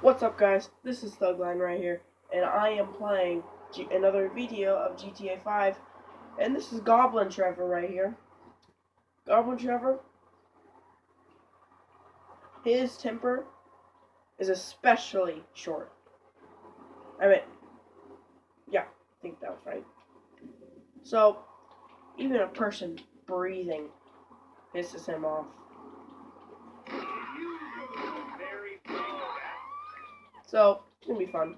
What's up, guys? This is Thugline right here, and I am playing another video of GTA 5, and this is Goblin Trevor right here. Goblin Trevor, his temper is especially short. Yeah, I think that was right. So, even a person breathing pisses him off. So, it's gonna be fun.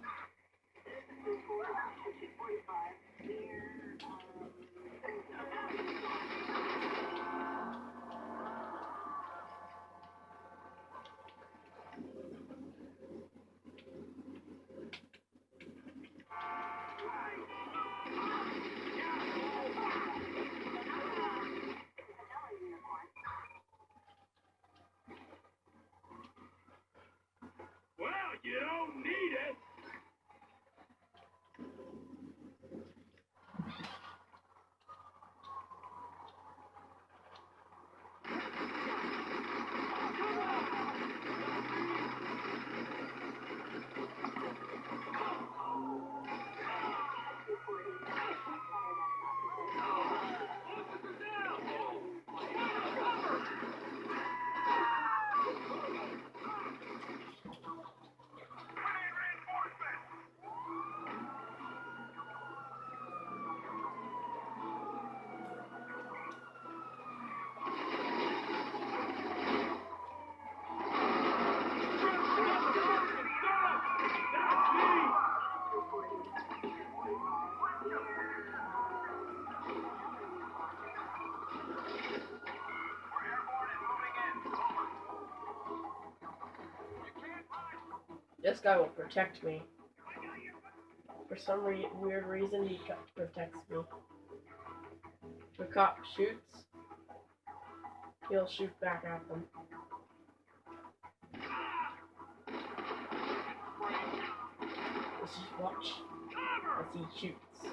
You don't need it. This guy will protect me. For some weird reason, he protects me. If a cop shoots, he'll shoot back at them. Let's just watch as he shoots.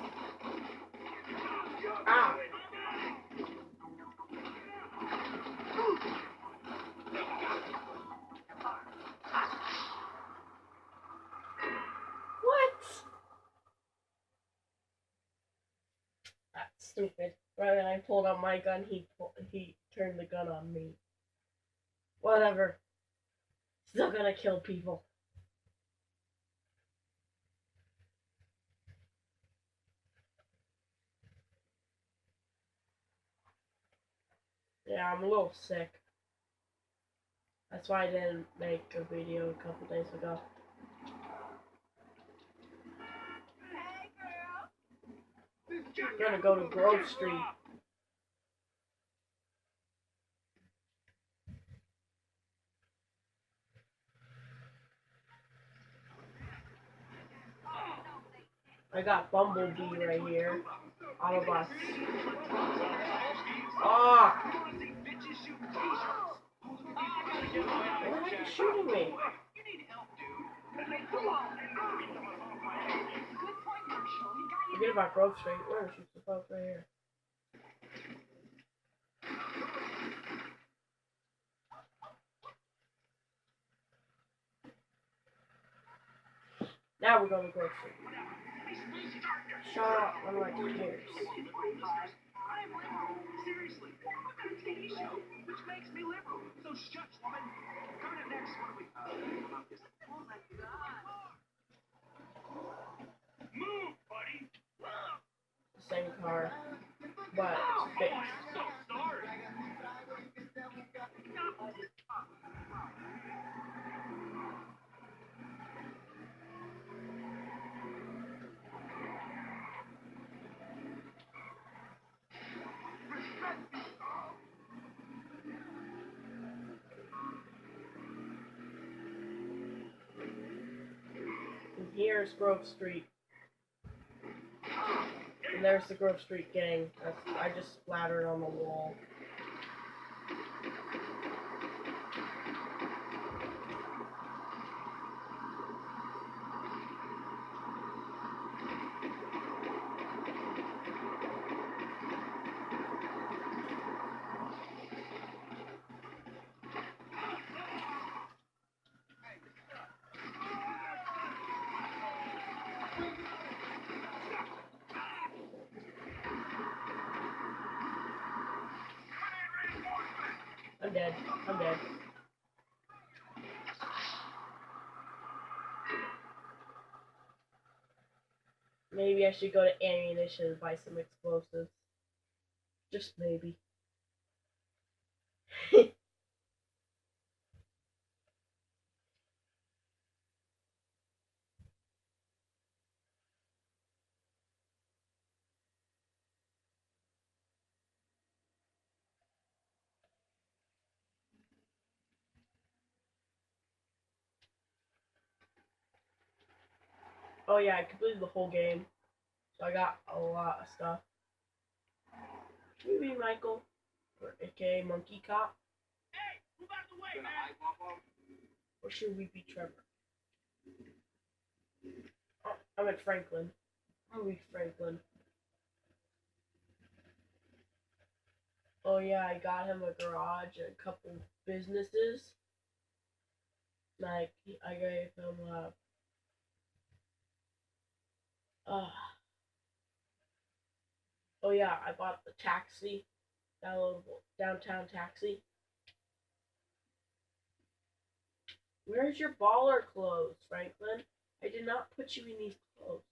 Ah! That's stupid. Right when I pulled out my gun, he turned the gun on me. Whatever. Still gonna kill people. Yeah, I'm a little sick. That's why I didn't make a video a couple days ago. I'm gonna go to Grove Street. I got Bumblebee right here. Autobus. Ah! Why are you shooting me? Forget about Grove Street. We're gonna shoot the folks right here. Now we're going to Grove Street. Shut up, I'm like, who cares? Seriously, I'm on a TV show, which makes me liberal. So shut, woman. Coming up next, what do we Oh my God. Move, buddy. Same car, but fixed. So sorry. And here's Grove Street. And there's the Grove Street gang. I just splattered on the wall. I'm dead. I'm dead. Maybe I should go to ammunition and buy some explosives. Just maybe. Oh yeah, I completed the whole game. So I got a lot of stuff. Should we be Michael? Or aka Monkey Cop? Hey, move out of the way, man. Or should we be Trevor? Oh, I'm at Franklin. I'll be Franklin. Oh yeah, I got him a garage and a couple businesses. Like I gave him uh oh yeah, I bought the taxi, downloadable downtown taxi. Where's your baller clothes, Franklin? I did not put you in these clothes.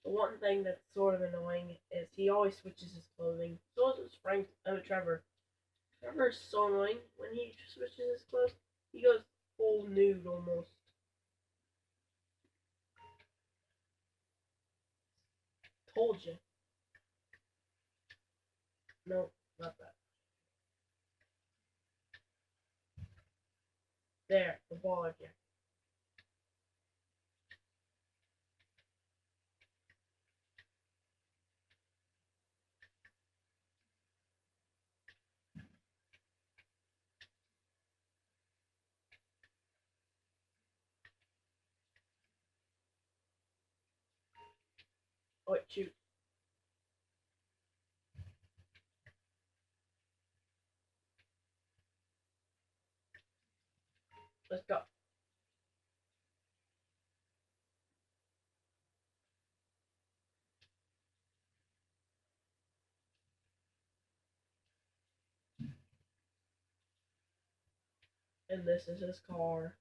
The one thing that's sort of annoying is he always switches his clothing. So does Trevor. Trevor is so annoying when he switches his clothes. He goes full nude almost. Told you. No, not that. There, the ball again. Oh, wait, shoot. Let's go. And this is his car.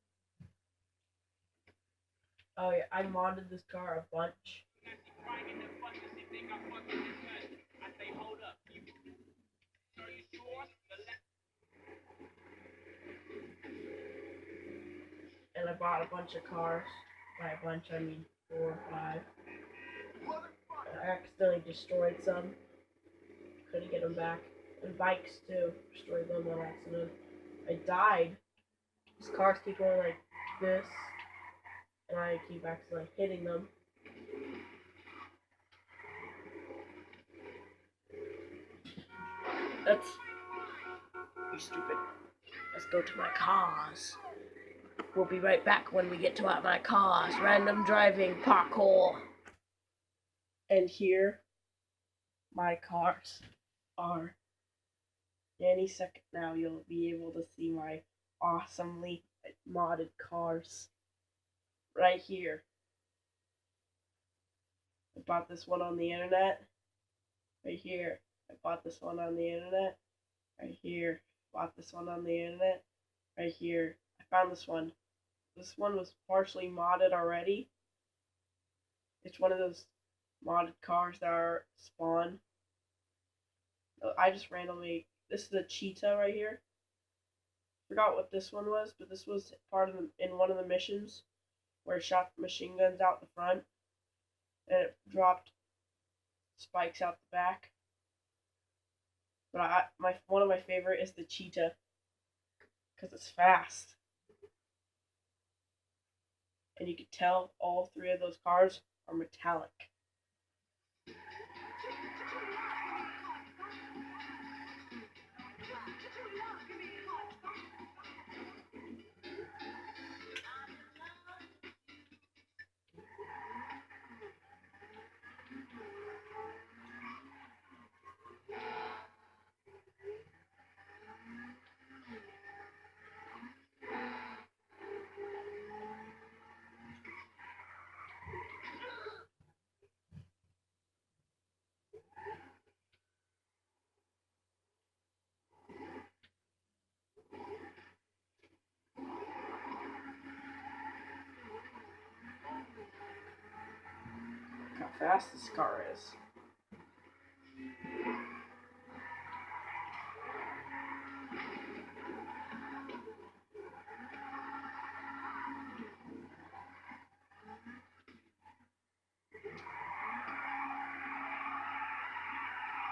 Oh yeah, I modded this car a bunch. And I bought a bunch of cars. By a bunch, I mean 4 or 5. I accidentally destroyed some. Couldn't get them back. And bikes too. Destroyed them on accident. I died. These cars keep going like this. And I keep accidentally hitting them. That's... You stupid. Let's go to my cars. We'll be right back when we get to my cars. Random driving parkour. And here, my cars are. Any second now, you'll be able to see my awesomely modded cars. Right here. I bought this one on the internet. Right here. I bought this one on the internet. Right here. Bought this one on the internet. Right here. I found this one. This one was partially modded already. It's one of those modded cars that are spawn. I just randomly. This is a cheetah right here. Forgot what this one was, but this was part of in one of the missions where it shot machine guns out the front and it dropped spikes out the back. But one of my favorite is the cheetah because it's fast. And you can tell all 3 of those cars are metallic. fast this car is.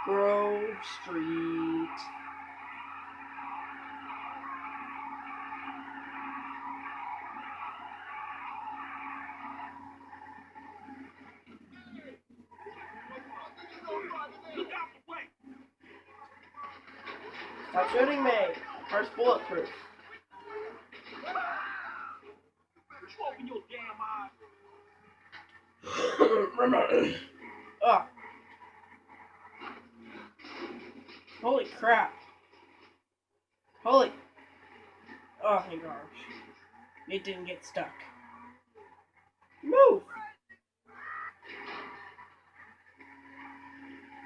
Grove Street. Stop shooting me! Car's bulletproof. Open your damn eyes. Ugh. Holy crap. Holy. Oh my gosh. It didn't get stuck. Move!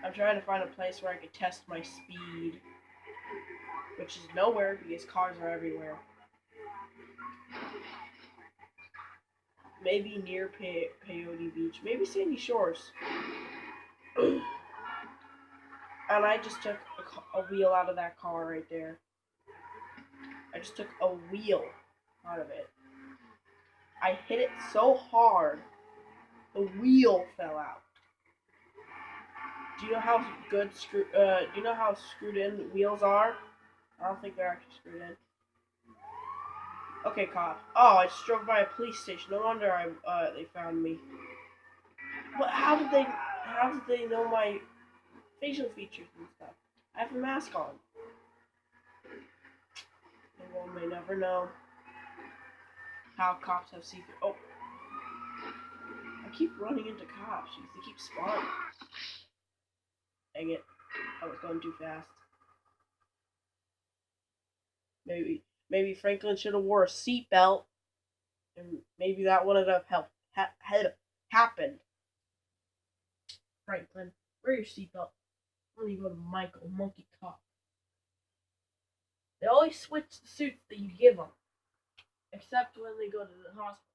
I'm trying to find a place where I could test my speed. Which is nowhere because cars are everywhere. Maybe near Peyote Beach. Maybe Sandy Shores. And I just took a wheel out of that car right there. I just took a wheel out of it. I hit it so hard, the wheel fell out. Do you know how good do you know how screwed in the wheels are? I don't think they're actually screwed in. Okay, cop. Oh, I just drove by a police station. No wonder they found me. But how did they know my facial features and stuff? I have a mask on. The world may never know how cops have secret. Oh, I keep running into cops because they keep spawning. Dang it! I was going too fast. Maybe Franklin should have wore a seatbelt, and maybe that wouldn't have had happened. Franklin, wear your seatbelt. I'm gonna go to Michael, Monkey Cop. They always switch the suits that you give them, except when they go to the hospital.